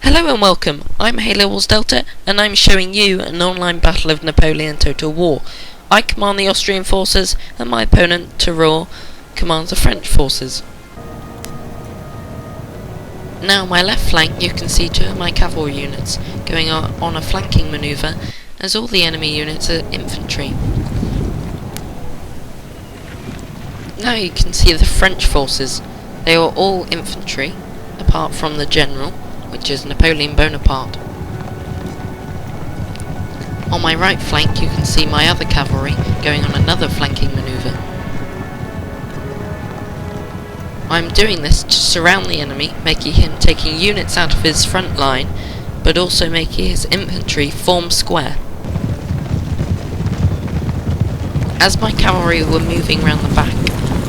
Hello and welcome, I'm Halo Wars Delta and I'm showing you an online battle of Napoleon Total War. I command the Austrian forces and my opponent, Terror, commands the French forces. Now on my left flank you can see two of my cavalry units going on a flanking manoeuvre as all the enemy units are infantry. Now you can see the French forces, they are all infantry apart from the general, which is Napoleon Bonaparte. On my right flank you can see my other cavalry going on another flanking manoeuvre. I'm doing this to surround the enemy, making him taking units out of his front line, but also making his infantry form square. As my cavalry were moving round the back,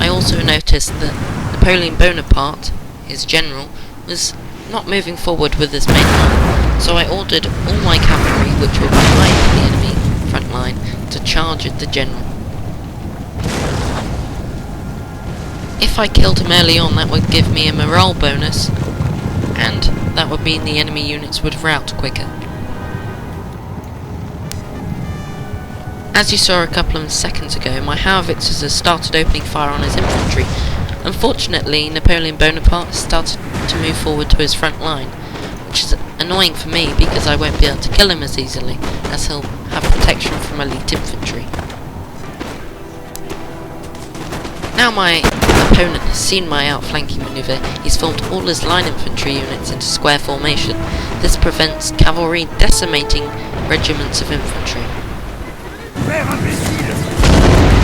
I also noticed that Napoleon Bonaparte, his general, was not moving forward with his main line, so I ordered all my cavalry, which were behind the enemy front line, to charge at the general. If I killed him early on, that would give me a morale bonus, and that would mean the enemy units would rout quicker. As you saw a couple of seconds ago, my howitzers have started opening fire on his infantry. Unfortunately, Napoleon Bonaparte started to move forward to his front line, which is annoying for me because I won't be able to kill him as easily, as he'll have protection from elite infantry. Now my opponent has seen my outflanking manoeuvre, he's formed all his line infantry units into square formation. This prevents cavalry decimating regiments of infantry.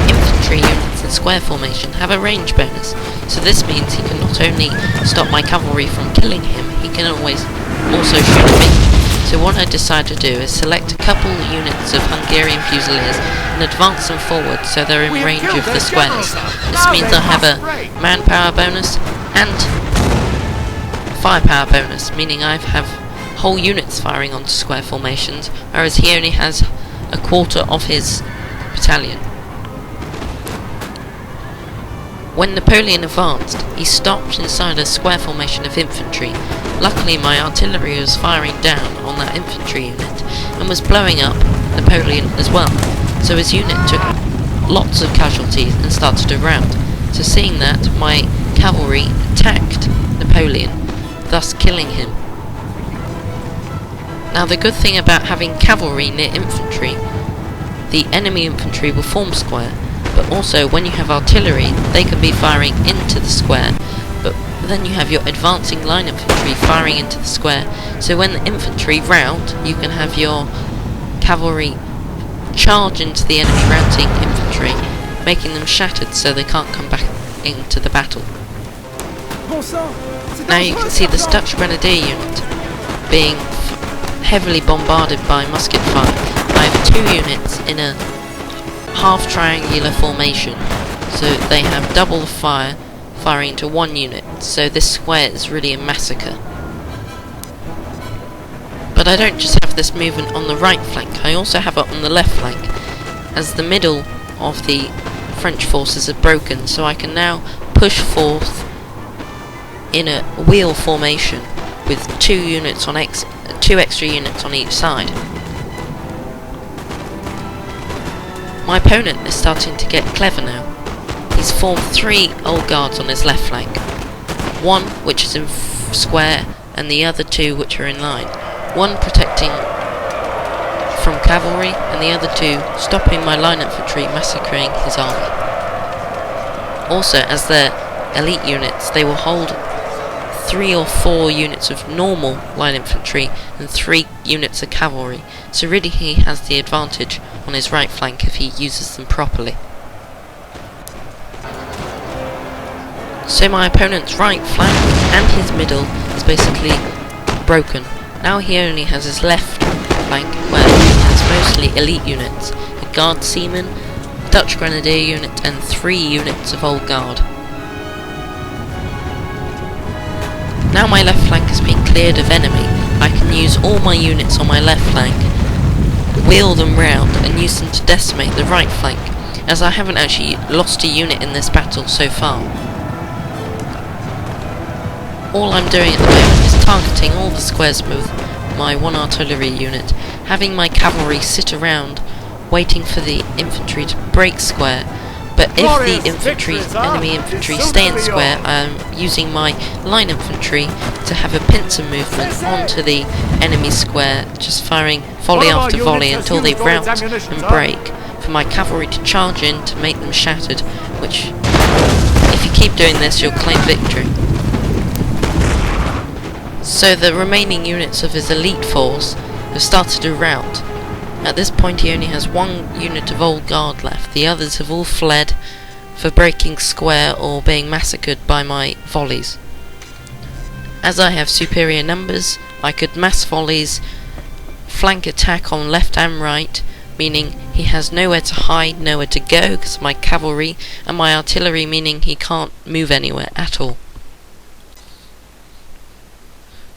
Infantry units in square formation have a range bonus, so this means he can not only stop my cavalry from killing him, he can always also shoot me. So what I decide to do is select a couple units of Hungarian Fusiliers and advance them forward so they're in range of the squares. This means I have a manpower bonus and firepower bonus, meaning I have whole units firing onto square formations, whereas he only has a quarter of his battalion. When Napoleon advanced, he stopped inside a square formation of infantry. Luckily my artillery was firing down on that infantry unit and was blowing up Napoleon as well, so his unit took lots of casualties and started to rout. So seeing that, my cavalry attacked Napoleon, thus killing him. Now the good thing about having cavalry near infantry, the enemy infantry will form square, but also when you have artillery they can be firing into the square, but then you have your advancing line infantry firing into the square, so when the infantry rout you can have your cavalry charge into the enemy routing infantry, making them shattered so they can't come back into the battle. Now you can see the Dutch Grenadier unit being heavily bombarded by musket fire. I have two units in a half triangular formation, so they have double fire firing into one unit, so this square is really a massacre. But I don't just have this movement on the right flank, I also have it on the left flank, as the middle of the French forces are broken, so I can now push forth in a wheel formation with two extra units on each side. My opponent is starting to get clever now. He's formed three old guards on his left flank, one which is in square and the other two which are in line, one protecting from cavalry and the other two stopping my line infantry massacring his army. Also, as they're elite units, they will hold 3 or 4 units of normal line infantry and 3 units of cavalry, so really he has the advantage on his right flank if he uses them properly. So my opponent's right flank and his middle is basically broken. Now he only has his left flank where he has mostly elite units, a guard seaman, Dutch Grenadier unit and 3 units of old guard. Now my left flank has been cleared of enemy, I can use all my units on my left flank, wheel them round and use them to decimate the right flank, as I haven't actually lost a unit in this battle so far. All I'm doing at the moment is targeting all the squares with my one artillery unit, having my cavalry sit around waiting for the infantry to break square. But if the enemy infantry stay in square, I'm using my line infantry to have a pincer movement onto the enemy square, just firing volley after volley until they rout and break, for my cavalry to charge in to make them shattered, which, if you keep doing this, you'll claim victory. So the remaining units of his elite force have started a rout. At this point he only has one unit of old guard left. The others have all fled for breaking square or being massacred by my volleys. As I have superior numbers, I could mass volleys, flank attack on left and right, meaning he has nowhere to hide, nowhere to go because of my cavalry, and my artillery, meaning he can't move anywhere at all.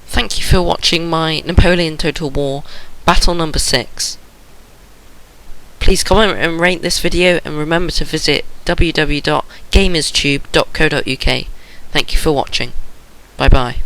Thank you for watching my Napoleon Total War battle number 6. Please comment and rate this video, and remember to visit www.gamerstube.co.uk. Thank you for watching. Bye bye.